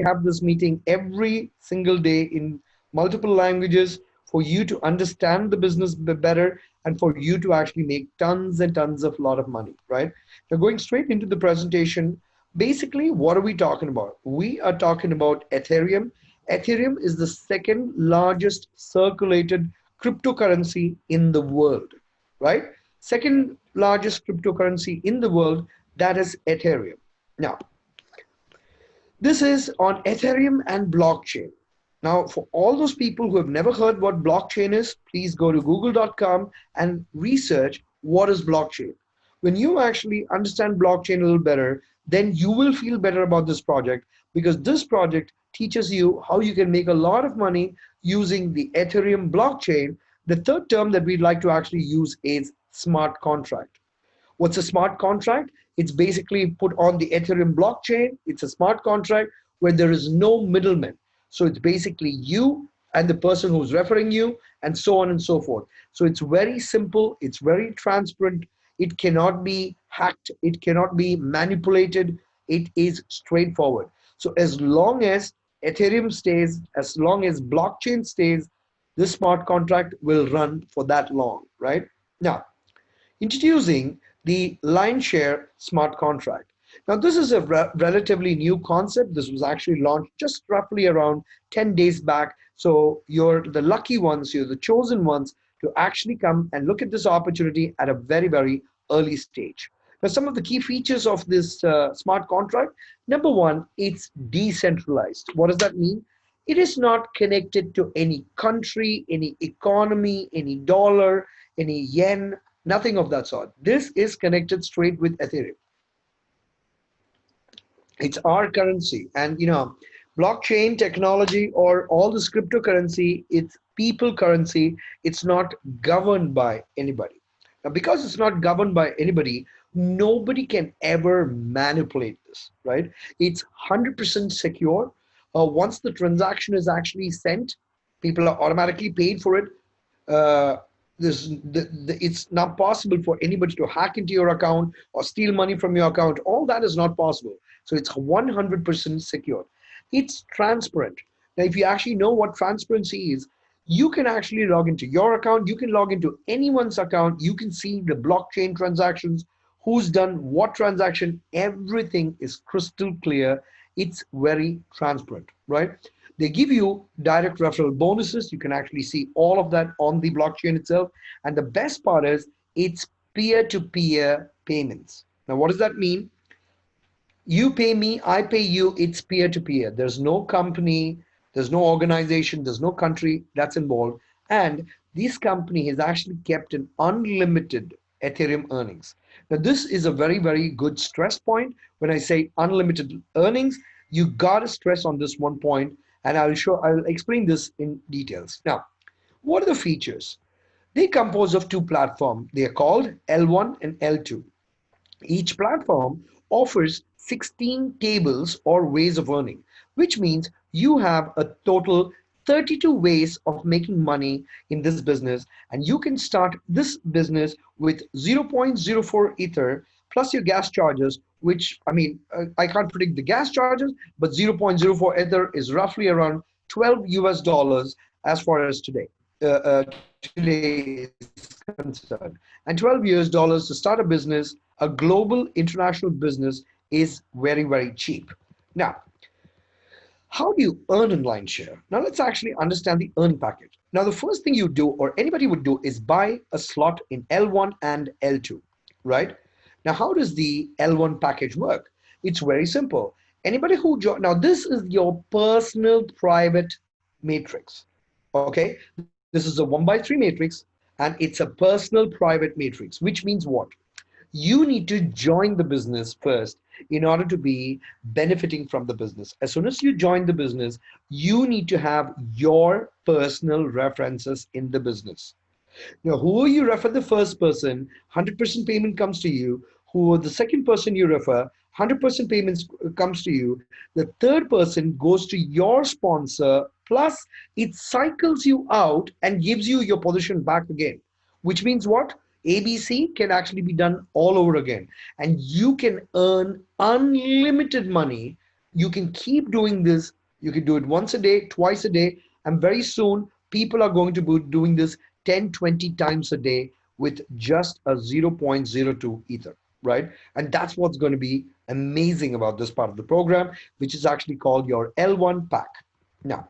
have this meeting every single day in multiple languages for you to understand the business better and for you to actually make tons and tons of lot of money, right? Now going straight into the presentation, basically what are we talking about? We are talking about Ethereum. Ethereum is the second largest circulated cryptocurrency in the world, right? Second largest cryptocurrency in the world, that is Ethereum. Now, this is on Ethereum and blockchain. Now, for all those people who have never heard what blockchain is, please go to google.com and research what is blockchain. When you actually understand blockchain a little better, then you will feel better about this project because this project teaches you how you can make a lot of money using the Ethereum blockchain. The third term that we'd like to actually use is smart contract. What's a smart contract? It's basically put on the Ethereum blockchain. It's a smart contract where there is no middleman. So it's basically you and the person who's referring you and so on and so forth. So it's very simple. It's very transparent. It cannot be hacked. It cannot be manipulated. It is straightforward. So as long as Ethereum stays, as long as blockchain stays, this smart contract will run for that long, right? Now, introducing the Lionsshare smart contract. Now, this is a relatively new concept. This was actually launched just roughly around 10 days back. So you're the lucky ones, you're the chosen ones to actually come and look at this opportunity at a very, very early stage. Now, some of the key features of this smart contract. Number one, it's decentralized. What does that mean? It is not connected to any country, any economy, any dollar, any yen, nothing of that sort. This is connected straight with Ethereum. It's our currency. And blockchain technology or all this cryptocurrency, it's people currency. It's not governed by anybody. Now, because it's not governed by anybody, nobody can ever manipulate this, right? It's 100% secure. Once the transaction is actually sent, people are automatically paid for it. Uh, it's not possible for anybody to hack into your account or steal money from your account. All that is not possible. So it's 100% secure. It's transparent. Now, if you actually know what transparency is, you can actually log into your account. You can log into anyone's account. You can see the blockchain transactions, who's done what transaction. Everything is crystal clear. It's very transparent, right? They give you direct referral bonuses. You can actually see all of that on the blockchain itself. And the best part is it's peer-to-peer payments. Now, what does that mean? You pay me, I pay you, it's peer-to-peer. There's no company, there's no organization, there's no country that's involved. And this company has actually kept an unlimited Ethereum earnings. Now, this is a very, very good stress point. When I say unlimited earnings, you gotta stress on this one point, and I'll explain this in details. Now, what are the features? They compose of two platforms. They are called L1 and L2. Each platform offers 16 tables or ways of earning, which means you have a total 32 ways of making money in this business, and you can start this business with 0.04 Ether plus your gas charges, which I can't predict the gas charges, but 0.04 Ether is roughly around 12 US dollars as far as today is concerned. And 12 US dollars to start a business, a global international business, is very, very cheap. Now, how do you earn in Lionsshare? Now let's actually understand the earn package. Now the first thing you do or anybody would do is buy a slot in L1 and L2, right? Now how does the L1 package work? It's very simple. Anybody who now this is your personal private matrix, okay? This is a 1x3 matrix and it's a personal private matrix, which means what? You need to join the business first in order to be benefiting from the business. As soon as you join the business, you need to have your personal references in the business. Now, who you refer the first person, 100% payment comes to you. Who the second person you refer, 100% payments comes to you. The third person goes to your sponsor, plus it cycles you out and gives you your position back again, which means what? ABC can actually be done all over again, and you can earn unlimited money You can keep doing this. You can do it once a day, twice a day, and very soon people are going to be doing this 10, 20 times a day with just a 0.02 ether, right? And that's what's going to be amazing about this part of the program, which is actually called your L1 pack. Now,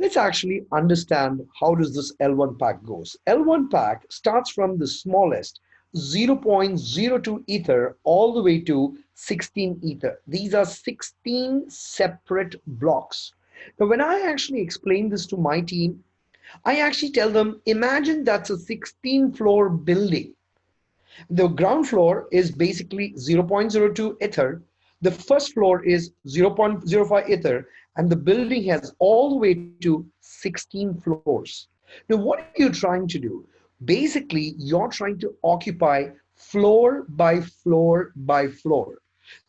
let's actually understand how does this L1 pack goes. L1 pack starts from the smallest 0.02 ether all the way to 16 ether. These are 16 separate blocks. Now, when I actually explain this to my team, I actually tell them, imagine that's a 16 floor building. The ground floor is basically 0.02 ether. The first floor is 0.05 ether, and the building has all the way to 16 floors. Now, what are you trying to do? Basically, you're trying to occupy floor by floor by floor.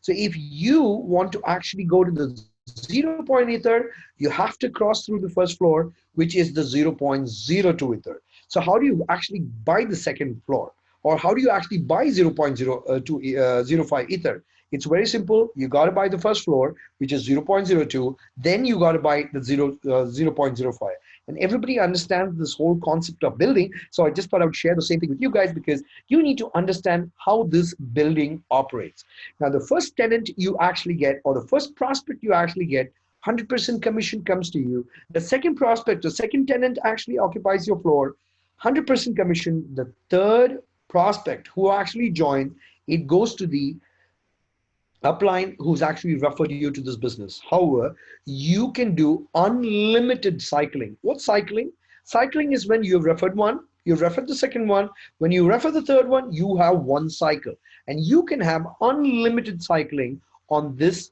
So if you want to actually go to the 0 point ether, you have to cross through the first floor, which is the 0.02 ether. So how do you actually buy the second floor? Or how do you actually buy 0.05 ether? It's very simple. You got to buy the first floor, which is 0.02. Then you got to buy the 0.05. And everybody understands this whole concept of building. So I just thought I would share the same thing with you guys because you need to understand how this building operates. Now, the first tenant you actually get, or the first prospect you actually get, 100% commission comes to you. The second prospect, the second tenant actually occupies your floor, 100% commission. The third prospect who actually joined, it goes to the upline who's actually referred you to this business. However, you can do unlimited cycling. What's cycling? Cycling is when you've referred one, you referred the second one. When you refer the third one, you have one cycle. And you can have unlimited cycling on this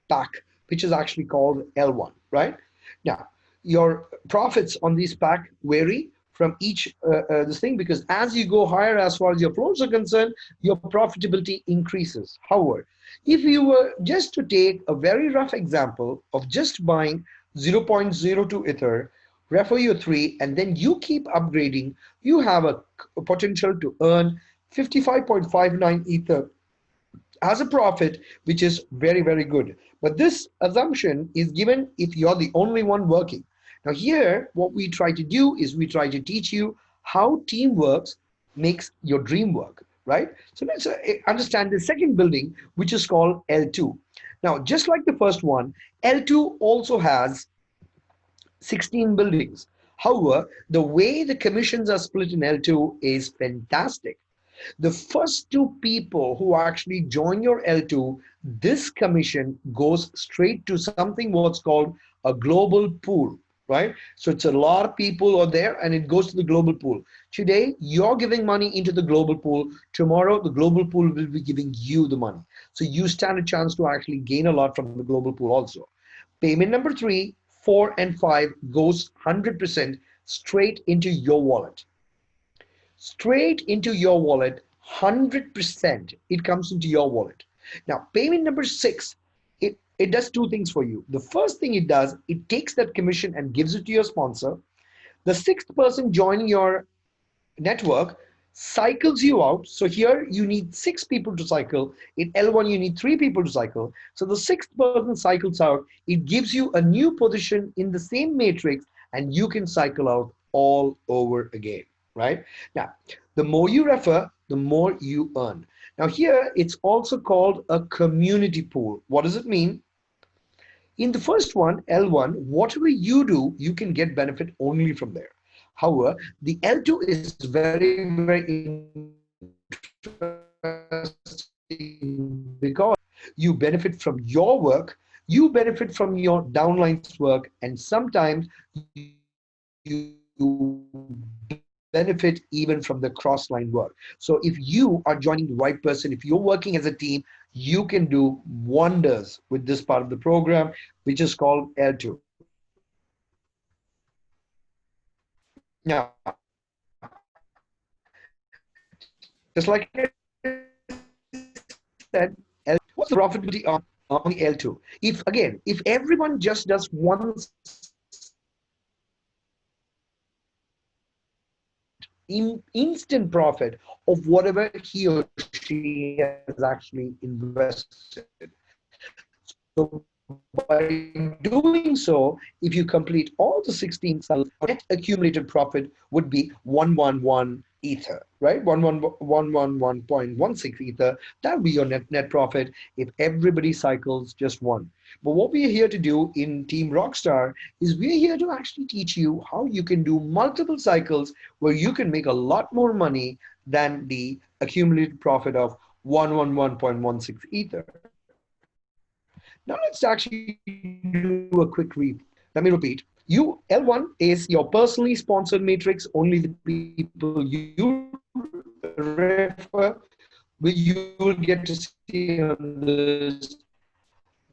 pack, which is actually called L1, right? Now, your profits on this pack vary from each this thing because as you go higher as far as your floors are concerned, your profitability increases. However, if you were just to take a very rough example of just buying 0.02 ether, refer your three, and then you keep upgrading, you have a potential to earn 55.59 ether as a profit, which is very, very good. But this assumption is given if you're the only one working. Now here, what we try to do is we try to teach you how teamwork makes your dream work, right? So let's understand the second building, which is called L2. Now, just like the first one, L2 also has 16 buildings. However, the way the commissions are split in L2 is fantastic. The first two people who actually join your L2, this commission goes straight to something what's called a global pool, right? So it's a lot of people are there and it goes to the global pool. Today, you're giving money into the global pool. Tomorrow, the global pool will be giving you the money. So you stand a chance to actually gain a lot from the global pool also. Payment number 3, 4, and 5 goes 100% straight into your wallet. Straight into your wallet, 100% it comes into your wallet. Now, payment number 6, it does two things for you. The first thing it does, it takes that commission and gives it to your sponsor. The sixth person joining your network cycles you out. So here you need 6 people to cycle. In L1, you need 3 people to cycle. So the sixth person cycles out. It gives you a new position in the same matrix, and you can cycle out all over again, right? Now, the more you refer, the more you earn. Now here, it's also called a community pool. What does it mean? In the first one, L1, whatever you do, you can get benefit only from there. However, the L2 is very, very interesting because you benefit from your work, you benefit from your downline's work, and sometimes you benefit even from the cross-line work. So if you are joining the right person, if you're working as a team, you can do wonders with this part of the program, which is called L2. Now, just like I said, what's the profitability on the L2? If everyone just does one instant profit of whatever he or she has actually invested. So by doing so, if you complete all the 16 cycles, net accumulated profit would be 111 ether, right? 111.16 ether. That would be your net profit if everybody cycles just one. But what we are here to do in Team Rockstar is we're here to actually teach you how you can do multiple cycles where you can make a lot more money than the accumulated profit of 111.16 ether. Now let's actually do a quick read. Let me repeat. L1 is your personally sponsored matrix. Only the people you refer you will get to see on this.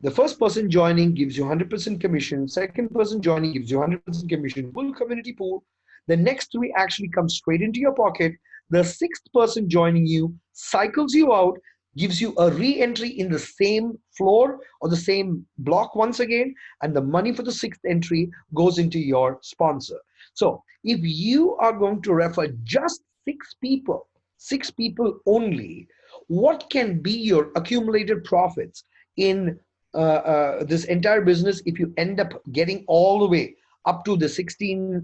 The first person joining gives you 100% commission. Second person joining gives you 100% commission. Full community pool. The next three actually come straight into your pocket. The sixth person joining you cycles you out, gives you a re-entry in the same floor or the same block once again, and the money for the sixth entry goes into your sponsor. So if you are going to refer just six people only, what can be your accumulated profits in this entire business if you end up getting all the way up to the 16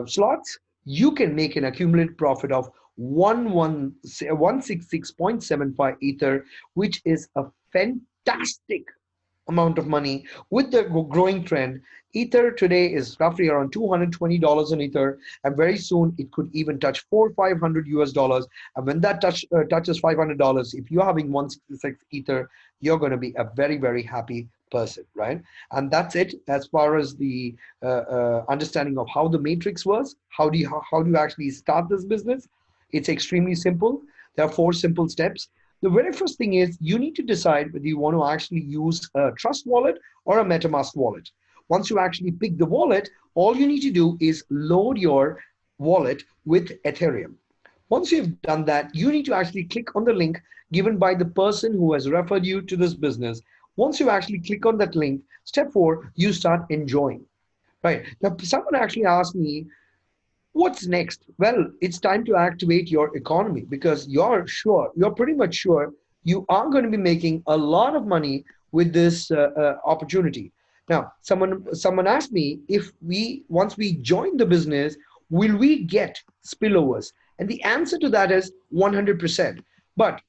slots? You can make an accumulated profit of 166.75 ether, which is a fantastic amount of money with the growing trend. Ether today is roughly around $220 an ether, and very soon it could even touch 500 US dollars. And when that touches $500, if you're having 166 ether, you're going to be a very, very happy person, right? And that's it as far as the understanding of how the matrix works. How do you actually start this business? It's extremely simple. There are 4 simple steps. The very first thing is you need to decide whether you want to actually use a Trust wallet or a MetaMask wallet. Once you actually pick the wallet, all you need to do is load your wallet with Ethereum. Once you've done that, you need to actually click on the link given by the person who has referred you to this business. Once you actually click on that link, step 4, you start enjoying. Right. Now, someone actually asked me, what's next? Well, it's time to activate your economy because you're pretty much sure you are going to be making a lot of money with this opportunity. Now, someone asked me if once we join the business, will we get spillovers? And the answer to that is 100%. But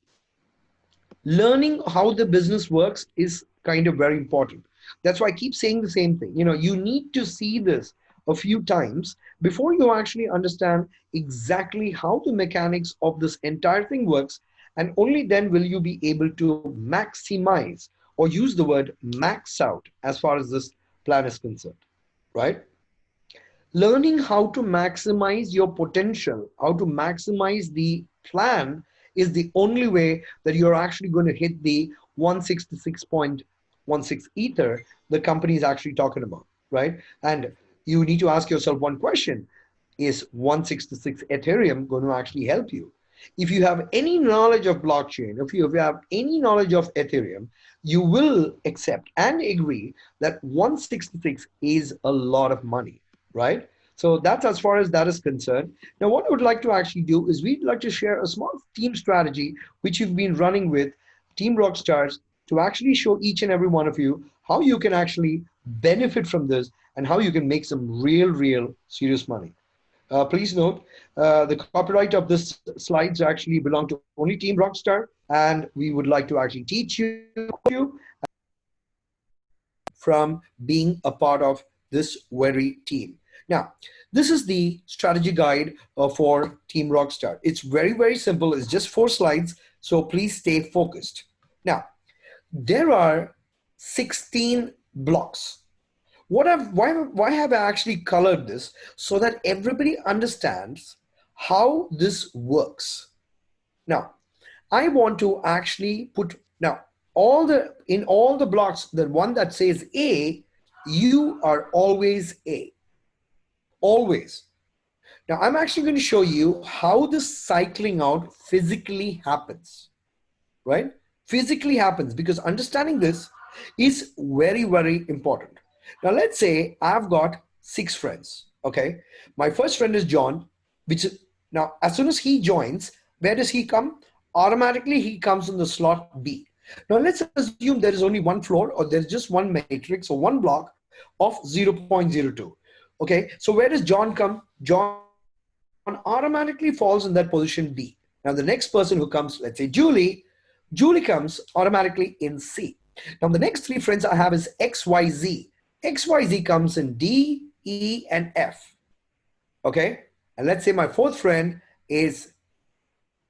learning how the business works is kind of very important. That's why I keep saying the same thing. You need to see this a few times before you actually understand exactly how the mechanics of this entire thing works, and only then will you be able to maximize or use the word max out as far as this plan is concerned, right? Learning how to maximize your potential, how to maximize the plan is the only way that you're actually going to hit the 166.16 ether the company is actually talking about, right? And you need to ask yourself one question. Is 166 Ethereum going to actually help you? If you have any knowledge of blockchain, if you have any knowledge of Ethereum, you will accept and agree that 166 is a lot of money, right? So that's as far as that is concerned. Now, what I would like to actually do is we'd like to share a small team strategy, which you've been running with Team Rockstars, to actually show each and every one of you how you can actually benefit from this and how you can make some real serious money. Please note, the copyright of this slides actually belong to only Team Rockstar, and we would like to actually teach you from being a part of this very team. Now, this is the strategy guide for Team Rockstar. It's very simple. It's just 4 slides, so please stay focused. Now, there are 16 blocks. Why have I actually colored this? So that everybody understands how this works. Now, I want to actually put, now, in all the blocks, the one that says A, you are always A. Always. Now, I'm actually going to show you how this cycling out physically happens, right? Physically happens, because understanding this is very important. Now, let's say I've got 6 friends, okay? My first friend is John, now, as soon as he joins, where does he come? Automatically, he comes in the slot B. Now let's assume there is only one floor, or there's just one matrix or one block of 0.02. Okay, so where does John come? John automatically falls in that position B. Now the next person who comes, let's say Julie comes automatically in C. Now the next three friends I have is XYZ. XYZ comes in D, E, and F. Okay, and let's say my fourth friend is,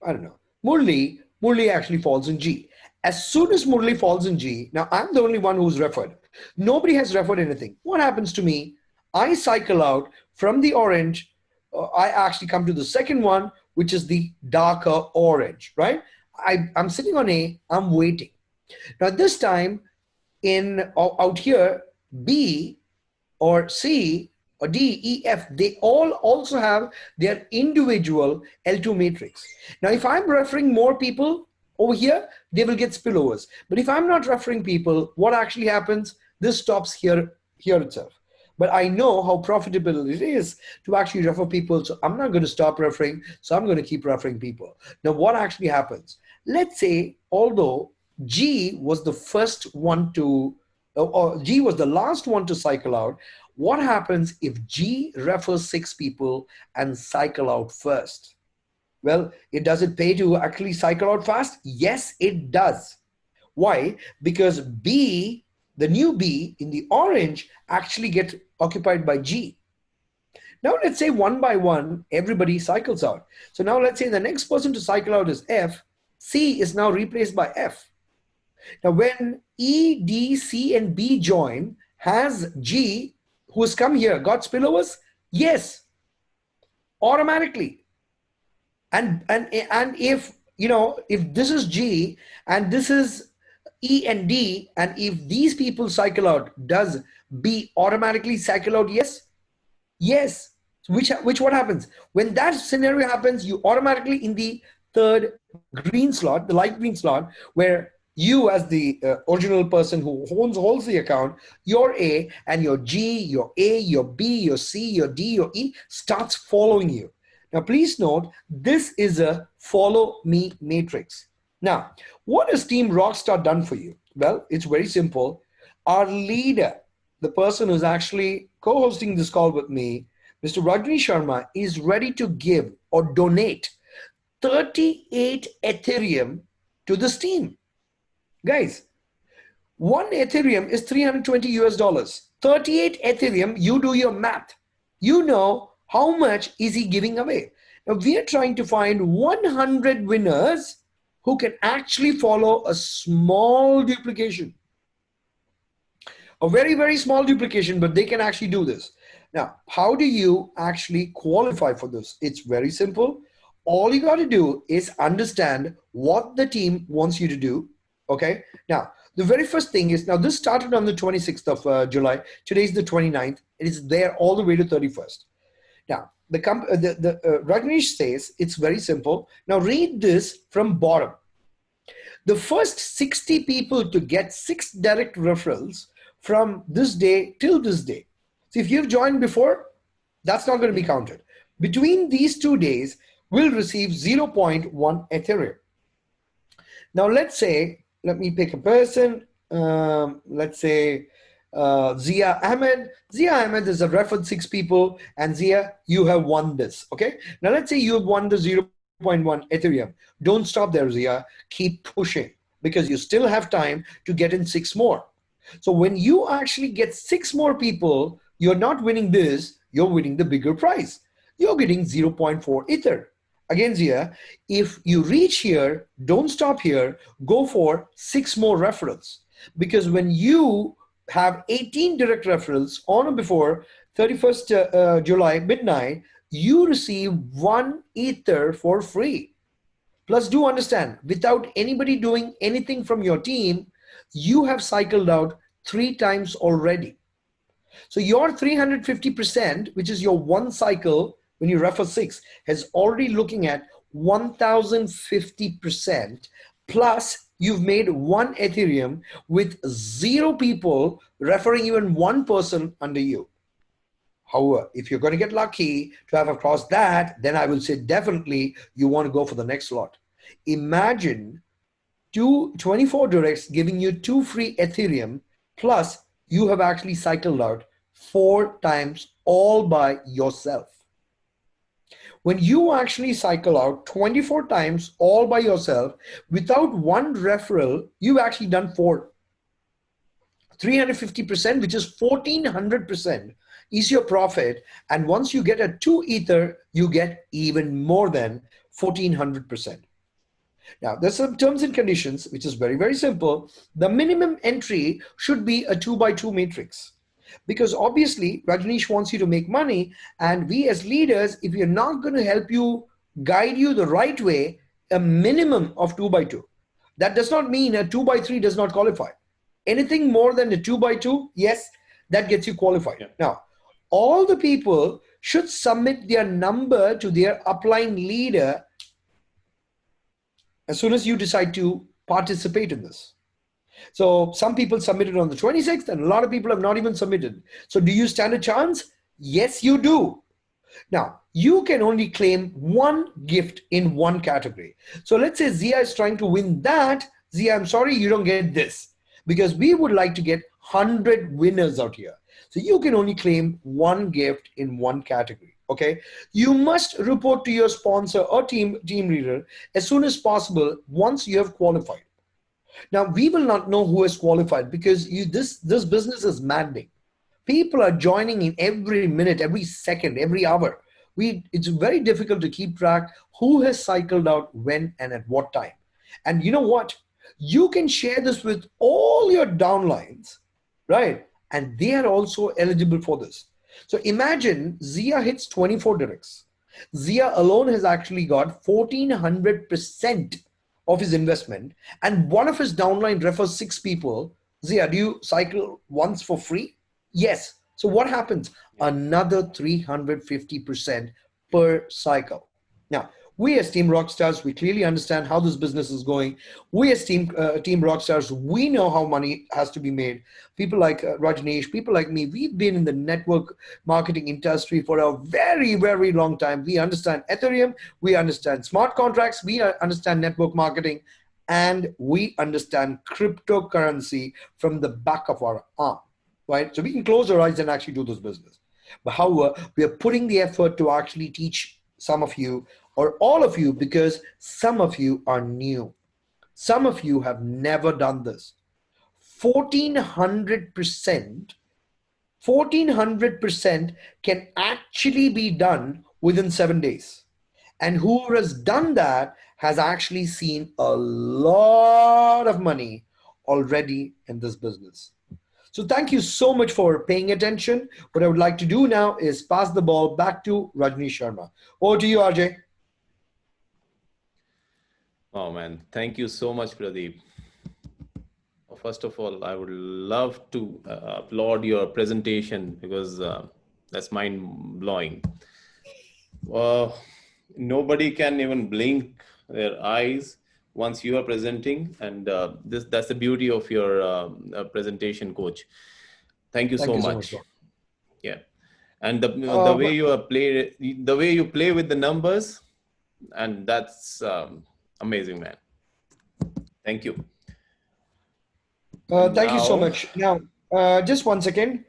I don't know, Murli. Murli actually falls in G. As soon as Murli falls in G, now I'm the only one who's referred. Nobody has referred anything. What happens to me? I cycle out from the orange. I actually come to the second one, which is the darker orange, right? I'm sitting on A, I'm waiting. Now this time in out here, B or C or D, E, F, they all also have their individual L2 matrix. Now, if I'm referring more people over here, they will get spillovers. But if I'm not referring people, what actually happens? This stops here itself. But I know how profitable it is to actually refer people. So I'm not going to stop referring. So I'm going to keep referring people. Now, what actually happens? Let's say, although G was the first one to, or G was the last one to cycle out, what happens if G refers 6 people and cycle out first? Well, does it pay to actually cycle out fast? Yes, it does. Why? Because B, the new B in the orange, actually get occupied by G. Now let's say one by one, everybody cycles out. So now let's say the next person to cycle out is F. C is now replaced by F. Now when E, D, C, and B join, has G, who has come here, got spillovers? Yes, automatically. And if, if this is G and this is E and D, and if these people cycle out, does B automatically cycle out? Yes. Yes. Which what happens? When that scenario happens, you automatically in the third green slot, the light green slot, where you as the original person who holds the account, your A and your G, your A, your B, your C, your D, your E starts following you. Now, please note, this is a follow me matrix. Now, what has Team Rockstar done for you? Well, it's very simple. Our leader, the person who's actually co-hosting this call with me, Mr. Rajni Sharma, is ready to give or donate 38 Ethereum to this team. Guys, 1 Ethereum is 320 US dollars. 38 Ethereum, you do your math. You know how much is he giving away. Now we are trying to find 100 winners who can actually follow a small duplication. A very, very small duplication, but they can actually do this. Now, how do you actually qualify for this? It's very simple. All you got to do is understand what the team wants you to do. Okay. Now, the very first thing is, now this started on the 26th of July. Today is the 29th. It is there all the way to 31st. Now, Rajneesh says it's very simple. Now read this from bottom. The first 60 people to get 6 direct referrals from this day till this day. So if you've joined before, that's not going to be counted. Between these 2 days, will receive 0.1 Ethereum. Now let's say, let me pick a person. Let's say Zia Ahmed. Zia Ahmed is a referred 6 people, and Zia, you have won this. Okay. Now let's say you have won the 0.1 Ethereum. Don't stop there, Zia. Keep pushing, because you still have time to get in 6 more. So when you actually get 6 more people, you're not winning this, you're winning the bigger prize. You're getting 0.4 Ether. Again, Zia, if you reach here, don't stop here, go for 6 more referrals. Because when you have 18 direct referrals on or before 31st July midnight, you receive 1 Ether for free. Plus, do understand, without anybody doing anything from your team, you have cycled out 3 times already. So your 350%, which is your one cycle when you refer 6, has already looking at 1050%, plus you've made 1 Ethereum with 0 people referring even 1 person under you. However, if you're going to get lucky to have across that, then I will say definitely you want to go for the next lot. Imagine 24 directs giving you 2 free Ethereum, plus you have actually cycled out 4 times all by yourself. When you actually cycle out 24 times all by yourself without one referral, you've actually done 350%, which is 1400% is your profit. And once you get a 2 ether, you get even more than 1400%. Now, there's some terms and conditions, which is very, very simple. The minimum entry should be a 2 by 2 matrix. Because obviously, Rajneesh wants you to make money. And we as leaders, if we are not going to help you, guide you the right way, a minimum of 2 by 2. That does not mean a 2 by 3 does not qualify. Anything more than a 2 by 2, yes, that gets you qualified. Yeah. Now, all the people should submit their number to their upline leader as soon as you decide to participate in this. So some people submitted on the 26th and a lot of people have not even submitted. So do you stand a chance? Yes, you do. Now, you can only claim one gift in one category. So let's say Zia is trying to win that. Zia, I'm sorry, you don't get this because we would like to get 100 winners out here. So you can only claim one gift in one category. Okay, you must report to your sponsor or team leader as soon as possible once you have qualified. Now, we will not know who has qualified because this business is maddening. People are joining in every minute, every second, every hour. It's very difficult to keep track who has cycled out when and at what time. And you know what? You can share this with all your downlines, right? And they are also eligible for this. So imagine Zia hits 24 directs. Zia alone has actually got 1400% of his investment, and one of his downline refers 6 people. Zia, do you cycle once for free? Yes. So what happens? Another 350% per cycle. Now, we as Team Rockstars, we clearly understand how this business is going. We as Team Rockstars, we know how money has to be made. People like Rajneesh, people like me, we've been in the network marketing industry for a very, very long time. We understand Ethereum, we understand smart contracts, we understand network marketing, and we understand cryptocurrency from the back of our arm, right? So we can close our eyes and actually do this business. But however, we are putting the effort to actually teach some of you or all of you because some of you are new. Some of you have never done this. 1400% can actually be done within 7 days. And whoever has done that has actually seen a lot of money already in this business. So thank you so much for paying attention. What I would like to do now is pass the ball back to Rajneesh Sharma. Over to you, RJ. Oh man, thank you so much, Pradeep. First of all, I would love to applaud your presentation because that's mind-blowing. Nobody can even blink their eyes once you are presenting, and that's the beauty of your presentation, Coach. Thank you so much. Yeah, and the way you play with the numbers, and that's amazing, man. Thank you. Thank you so much. Now, just 1 second.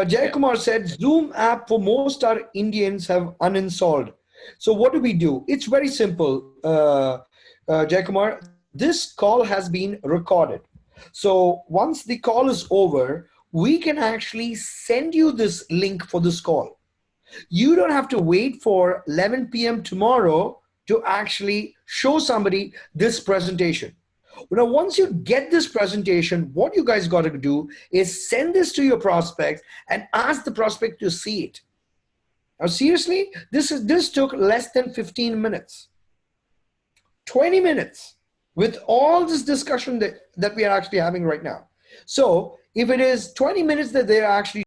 Jay Kumar said, Zoom app for most our Indians have uninstalled. So what do we do? It's very simple, Jay Kumar. This call has been recorded. So once the call is over, we can actually send you this link for this call. You don't have to wait for 11 p.m. tomorrow to actually show somebody this presentation. Now, once you get this presentation, what you guys got to do is send this to your prospect and ask the prospect to see it. Now, seriously, this took less than 15 minutes, 20 minutes with all this discussion that we are actually having right now. So if it is 20 minutes that they're actually